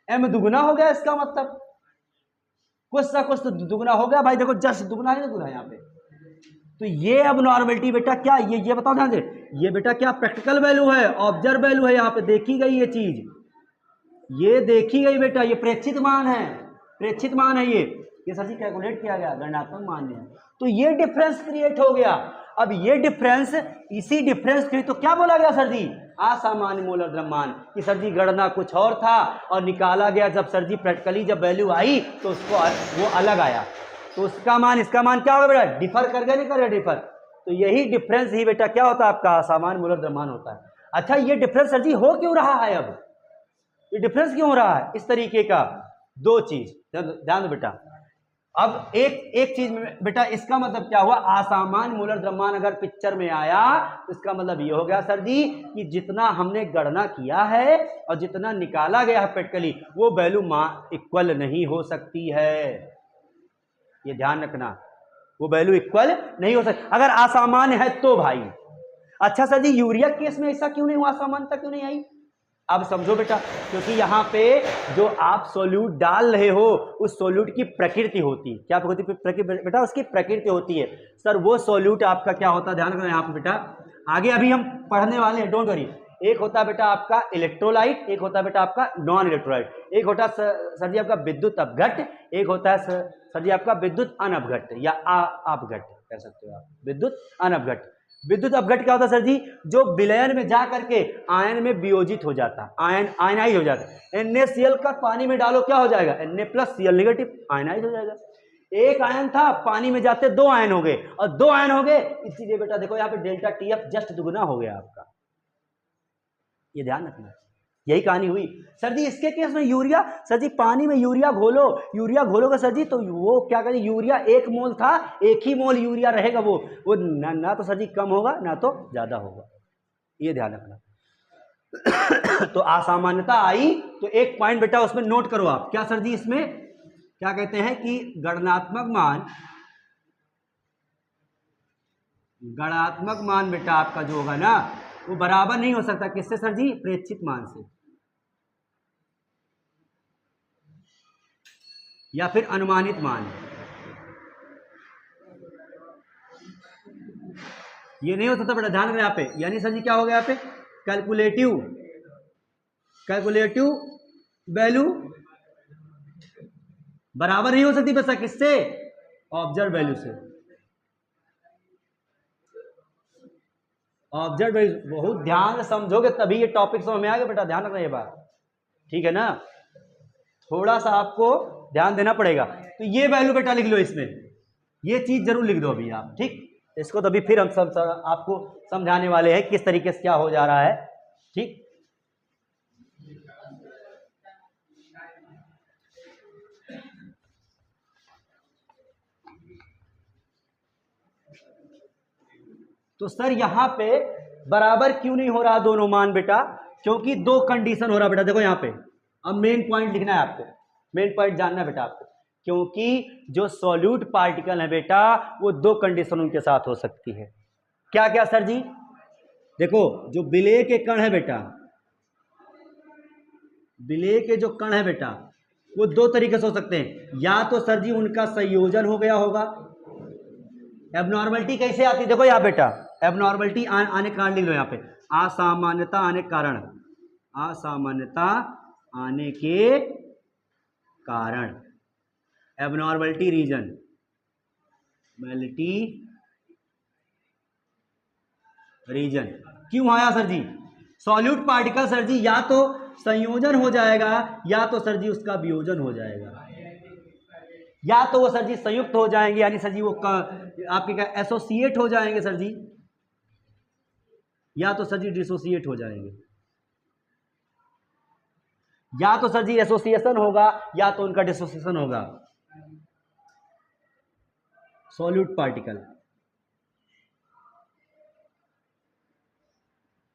एम दुगना हो गया, इसका मतलब कुछ ना कुछ तो दुगना हो गया भाई। देखो जस्ट दुगना है ना, दुगना यहाँ पे। तो ये अब नॉर्मलिटी बेटा क्या, ये बताओ ध्यान से, ये बेटा क्या प्रैक्टिकल वैल्यू है, ऑब्जर्व वैल्यू है, यहाँ पे देखी गई ये चीज, ये देखी गई बेटा, ये प्रेक्षित मान है, प्रेक्षित मान है ये सर जी कैलकुलेट किया गया, गणनात्मक मान है। तो ये डिफरेंस क्रिएट हो गया। अब ये डिफरेंस, इसी डिफरेंस के तो क्या बोला गया सर जी, असामान्य मोलर द्रव्यमान, कि सर जी गणना कुछ और था और निकाला गया जब सर जी प्रैक्टिकली जब वैल्यू आई तो उसको वो अलग आया, तो उसका मान इसका मान क्या होगा बेटा, डिफर कर गया, नहीं कर गया डिफर। तो यही डिफरेंस ही बेटा क्या होता है आपका असामान्य मोलर द्रव्यमान होता है। अच्छा ये डिफरेंस सर जी हो क्यों रहा है, अब ये डिफरेंस क्यों हो रहा है इस तरीके का, दो चीज ध्यान दो बेटा। अब एक चीज में बेटा इसका मतलब क्या हुआ, असामान्य मोलर द्रव्यमान अगर पिक्चर में आया तो इसका मतलब ये हो गया सर जी कि जितना हमने गणना किया है और जितना निकाला गया है प्रैक्टिकली, वो वैल्यू इक्वल नहीं हो सकती है, ये ध्यान रखना, वो वैल्यू इक्वल नहीं हो सकती अगर असामान्य है तो भाई। अच्छा सर जी यूरिया केस में ऐसा क्यों नहीं हुआ, असामान्यता क्यों नहीं आई, अब समझो बेटा, क्योंकि यहाँ पे जो आप सोल्यूट डाल रहे हो उस सोल्यूट की प्रकृति होती है, क्या होती है बेटा, उसकी प्रकृति होती है। सर वो सोल्यूट आपका क्या होता है, ध्यान रखना यहाँ पे बेटा, आगे अभी हम पढ़ने वाले हैं, डोंट वरी। एक होता है बेटा आपका इलेक्ट्रोलाइट, एक होता है बेटा आपका नॉन इलेक्ट्रोलाइट, एक होता है सर जी आपका विद्युत अपघट्ट, एक होता है सर जी आपका विद्युत अनअपघट्ट या अपघट्ट कह सकते हो आप, विद्युत अनअपघट्ट। विद्युत अपघट्ट क्या होता है सर जी, जो विलयन में जा करके आयन में वियोजित हो जाता है, आयन आयनाइज हो जाता है। NaCl का पानी में डालो क्या हो जाएगा, Na+Cl नेगेटिव, आयनाइज हो जाएगा। एक आयन था पानी में जाते दो आयन हो गए, और दो आयन हो गए, इसीलिए बेटा देखो यहाँ पे डेल्टा टीएफ जस्ट दुगना हो गया आपका, ये ध्यान रखना, यही कहानी हुई। सर जी इसके केस में यूरिया, सर जी पानी में यूरिया घोलो, यूरिया घोलोगे सर जी तो वो क्या करें, यूरिया 1 मोल था, 1 ही मोल यूरिया रहेगा, वो ना तो सर जी कम होगा ना तो ज्यादा होगा, ये ध्यान रखना। तो असामान्यता आई तो एक पॉइंट बेटा उसमें नोट करो आप, क्या सर जी इसमें क्या कहते हैं कि गणनात्मक मान बेटा आपका जो होगा ना वो बराबर नहीं हो सकता, किससे सर जी, प्रेक्षित मान से या फिर अनुमानित मान। ये नहीं हो सकता बेटा, ध्यान रखना यहाँ पे। यानी सर जी क्या हो गया यहाँ पे, कैलकुलेटिव वैल्यू बराबर नहीं हो सकती बच्चा किससे, ऑब्जर्व वैल्यू से। ऑब्जर्व वैल्यू बहुत ध्यान से समझोगे तभी ये टॉपिक समझ में आ गया बेटा, ध्यान रखना ये बात, ठीक है ना। थोड़ा सा आपको ध्यान देना पड़ेगा। तो ये वैल्यू बेटा लिख लो इसमें, ये चीज जरूर लिख दो अभी आप, ठीक। इसको तो अभी फिर हम सब आपको समझाने वाले हैं किस तरीके से क्या हो जा रहा है, ठीक। तो सर यहां पे बराबर क्यों नहीं हो रहा दोनों मान बेटा, क्योंकि दो कंडीशन हो रहा बेटा, देखो यहां पे। अब मेन पॉइंट लिखना है आपको, मेन पॉइंट जानना है बेटा आपको, क्योंकि जो सॉल्यूट पार्टिकल है बेटा वो दो कंडीशन उनके साथ हो सकती है। क्या क्या सर जी, देखो जो विलेय के कण है बेटा, विलेय के जो कण है बेटा वो दो तरीके से हो सकते हैं, या तो सर जी उनका संयोजन हो गया होगा। एबनॉर्मलिटी कैसे आती है, देखो यहाँ बेटा, एबनॉर्मलिटी आने के कारण लिख लो यहाँ पे, असामान्यता आने के कारण, असामान्यता आने के कारण, एबनॉर्मलिटी रीजन, रीजन क्यों आया सर जी, सॉल्यूट पार्टिकल सर जी या तो संयोजन हो जाएगा या तो सर जी उसका वियोजन हो जाएगा, या तो वो सर जी संयुक्त हो जाएंगे, यानी सर जी वो आपके क्या एसोसिएट हो जाएंगे सर जी, या तो सर जी डिसोसिएट हो जाएंगे, या तो सर जी एसोसिएशन होगा या तो उनका डिसोसिएशन होगा। सॉल्यूट पार्टिकल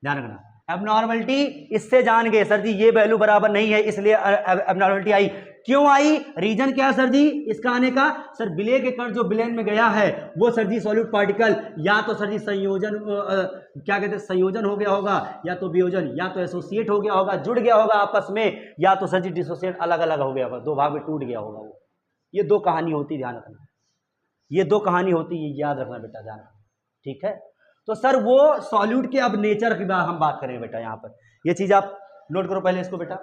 ध्यान रखना। एबनॉर्मलिटी इससे जान गए सर जी ये वैल्यू बराबर नहीं है, इसलिए एबनॉर्मलिटी आई। क्यों आई, रीजन क्या है सर जी इसका आने का, सर विलेय के कण जो विलयन में गया है वो सर जी सॉल्यूट पार्टिकल या तो सर जी संयोजन क्या कहते हैं संयोजन हो गया होगा, या तो वियोजन, या तो एसोसिएट हो गया होगा, जुड़ गया होगा आपस में, या तो सर जी डिसोसिएट अलग अलग हो गया होगा, दो भाग में टूट गया होगा वो। ये दो कहानी होती, ध्यान रखना, ये दो कहानी होती है, याद रखना बेटा, ध्यान रखना, ठीक है। तो सर वो सॉल्यूट के अब नेचर की हम बात करें बेटा, यहां पर ये चीज आप नोट करो पहले इसको बेटा।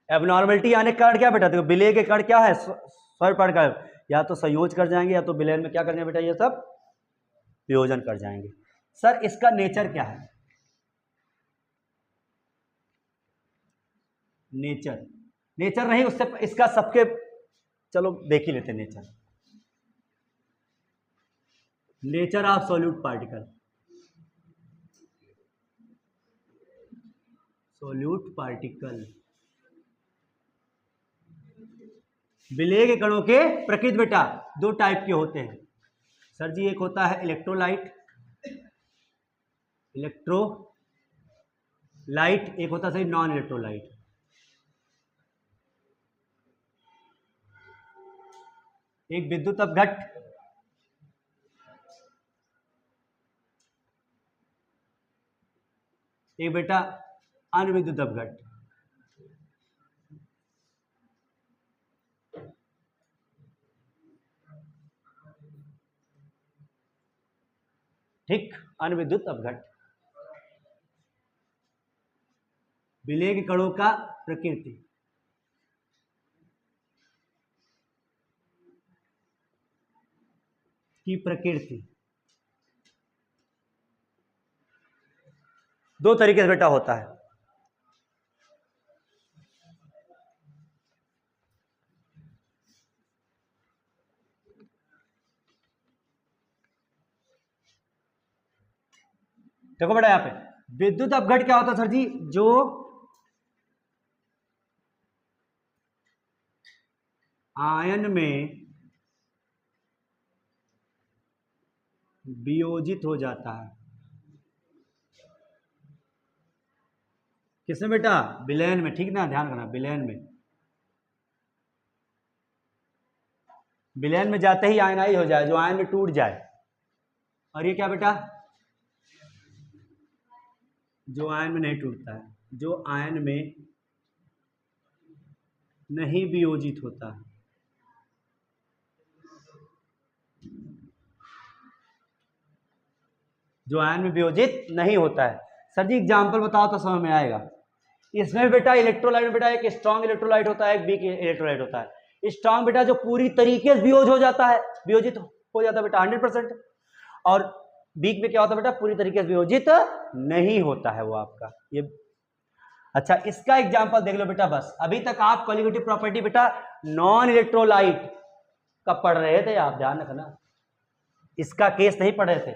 एबनॉर्मलिटी आने के कारण क्या बेटा, देखो विलेय के कण क्या है, सॉल्यूट पार्टिकल या तो संयोज कर जाएंगे या तो विलयन में क्या कर जाएंगे बेटा, ये सब वियोजन कर जाएंगे। सर इसका नेचर क्या है, नेचर, नेचर नहीं उससे इसका सबके, चलो देख ही लेते nature, nature of solute particle, solute particle विलेय के कणों के प्रकृति बेटा दो टाइप के होते हैं सर जी, एक होता है इलेक्ट्रोलाइट, इलेक्ट्रोलाइट, एक होता है नॉन इलेक्ट्रोलाइट। एक विद्युत अपघट्ट, एक बेटा अनविद्युत अपघट्ट। ठीक, अनविद्युत अपघट्ट, विलेय के कणों का प्रकृति, की प्रकृति दो तरीके से बेटा होता है। देखो बेटा यहाँ पे विद्युत अपघट्ट क्या होता है सर जी, जो आयन में वियोजित हो जाता है, किसमें बेटा, विलयन में, ठीक ना, ध्यान रखना विलयन में, विलयन में जाते ही आयनाइज हो जाए, जो आयन में टूट जाए। और ये क्या बेटा, जो आयन में नहीं टूटता है, जो आयन में नहीं वियोजित होता है। जो आयन में वियोजित नहीं होता है। सर जी एग्जाम्पल बताओ तो समझ में आएगा। इसमें बेटा इलेक्ट्रोलाइट में बेटा एक स्ट्रॉन्ग इलेक्ट्रोलाइट होता है, एक वीक इलेक्ट्रोलाइट होता है। स्ट्रॉन्ग बेटा जो पूरी तरीके से वियोज हो जाता है, वियोजित हो जाता है बेटा 100%। और वीक में क्या होता है बेटा, पूरी तरीके से वियोजित नहीं होता है वो आपका ये। अच्छा इसका एग्जाम्पल देख लो बेटा। बस अभी तक आप कॉलिगेटिव प्रॉपर्टी बेटा नॉन इलेक्ट्रोलाइट का पढ़ रहे थे, आप ध्यान रखना, इसका केस नहीं पढ़ रहे थे।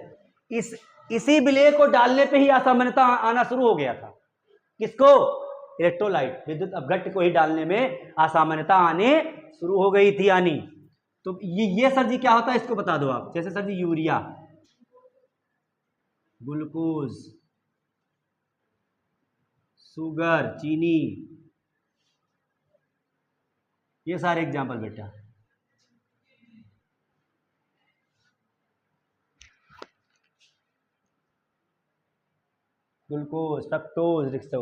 इसी विलय को डालने पे ही असामान्यता आना शुरू हो गया था। किसको? इलेक्ट्रोलाइट, विद्युत अपघट्य को ही डालने में असामान्यता आने शुरू हो गई थी आनी। तो ये सर जी क्या होता है इसको बता दो आप। जैसे सर जी यूरिया, ग्लूकोज, शुगर, चीनी, ये सारे एग्जाम्पल बेटा। ग्लूकोज, फ्रक्टोज लिख दो।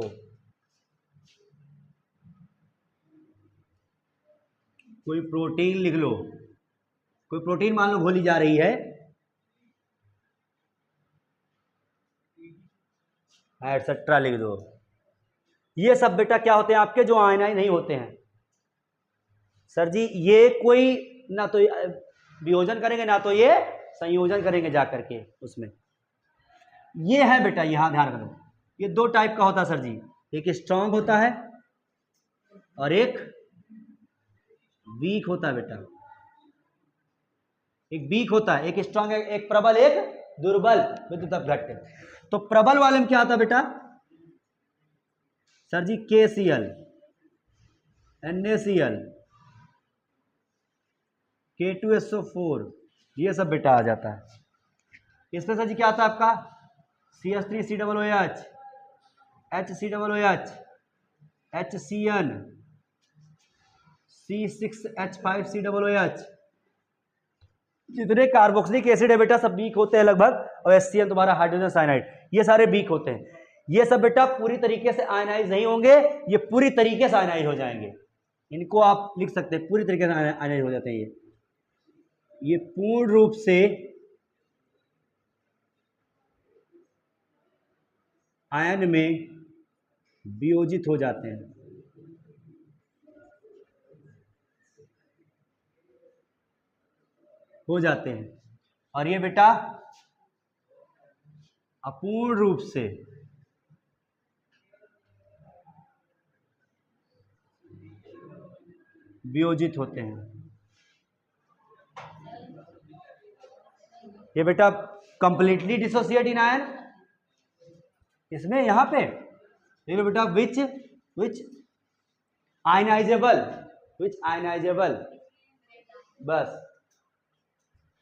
कोई प्रोटीन लिख लो, कोई प्रोटीन मान लो घोली जा रही है, एटसेट्रा लिख दो। ये सब बेटा क्या होते हैं आपके, जो आयनाइज नहीं होते हैं। सर जी ये कोई ना तो वियोजन करेंगे ना तो ये संयोजन करेंगे जा करके उसमें। ये है बेटा, यहां ध्यान रखो, ये दो टाइप का होता है सर जी। एक स्ट्रांग होता है और एक वीक होता है बेटा। एक वीक होता है, एक स्ट्रांग है, एक प्रबल, एक दुर्बल विद्युत अपघट्य। तो प्रबल वाले में क्या आता है बेटा सर जी, KCl, NaCl, K2SO4, ये सब बेटा आ जाता है। इसमें सर जी क्या आता है आपका CH3COOH, HCOOH, HCN, C6H5COOH। जितने कार्बोक्सिलिक एसिड है बेटा सब वीक होते हैं लगभग, और HCN तुम्हारा हाइड्रोजन साइनाइड, ये सारे वीक होते हैं। ये सब बेटा पूरी तरीके से आयनाइज नहीं होंगे, ये पूरी तरीके से आयनाइज हो जाएंगे। इनको आप लिख सकते हैं, पूरी तरीके से आयनाइज हो जाते हैं। ये पूर्ण रूप से आयन में वियोजित हो जाते हैं। और ये बेटा अपूर्ण रूप से वियोजित होते हैं। ये बेटा कंप्लीटली डिसोसिएट इन आयन, इसमें यहां पे देखो बेटा विच आयनाइजेबल, बस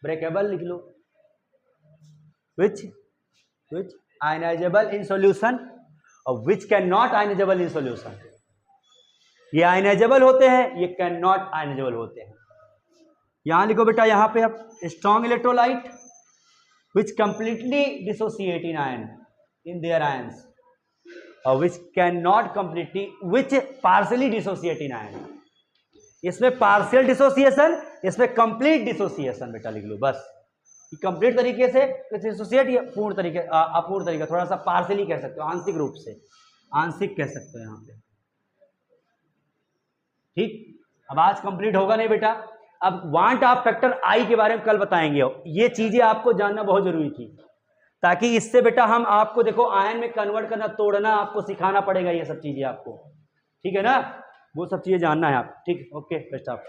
ब्रेकेबल लिख लो, विच आयनाइजेबल इन सॉल्यूशन और which can not ionisable in solution. ये आयनाइजेबल होते हैं, ये कैन नॉट आयनाइजेबल होते हैं। यहां लिखो बेटा, यहां पे अब strong electrolyte which completely dissociate in ion in their ions, और which can not completely, which partially dissociate in ion. इसमें पार्शियल डिसोसिएशन, इसमें कंप्लीट डिसोसिएशन बेटा लिख लो बस। कंप्लीट तरीके से डिसोसिएट, या पूर्ण तरीके, अपूर्ण तरीके, थोड़ा सा पार्शियली कह सकते हो, आंशिक रूप से, आंशिक कह सकते हो यहां पे। ठीक, अब आज कंप्लीट होगा नहीं बेटा। अब वांट ऑफ फैक्टर आई के बारे में कल बताएंगे। ये चीजें आपको जानना बहुत जरूरी थी, ताकि इससे बेटा हम आपको देखो आयन में कन्वर्ट करना, तोड़ना आपको सिखाना पड़ेगा, ये सब चीजें आपको, ठीक है ना, वो सब चीजें जानना है आप। ठीक, ओके, बेस्ट ऑफ।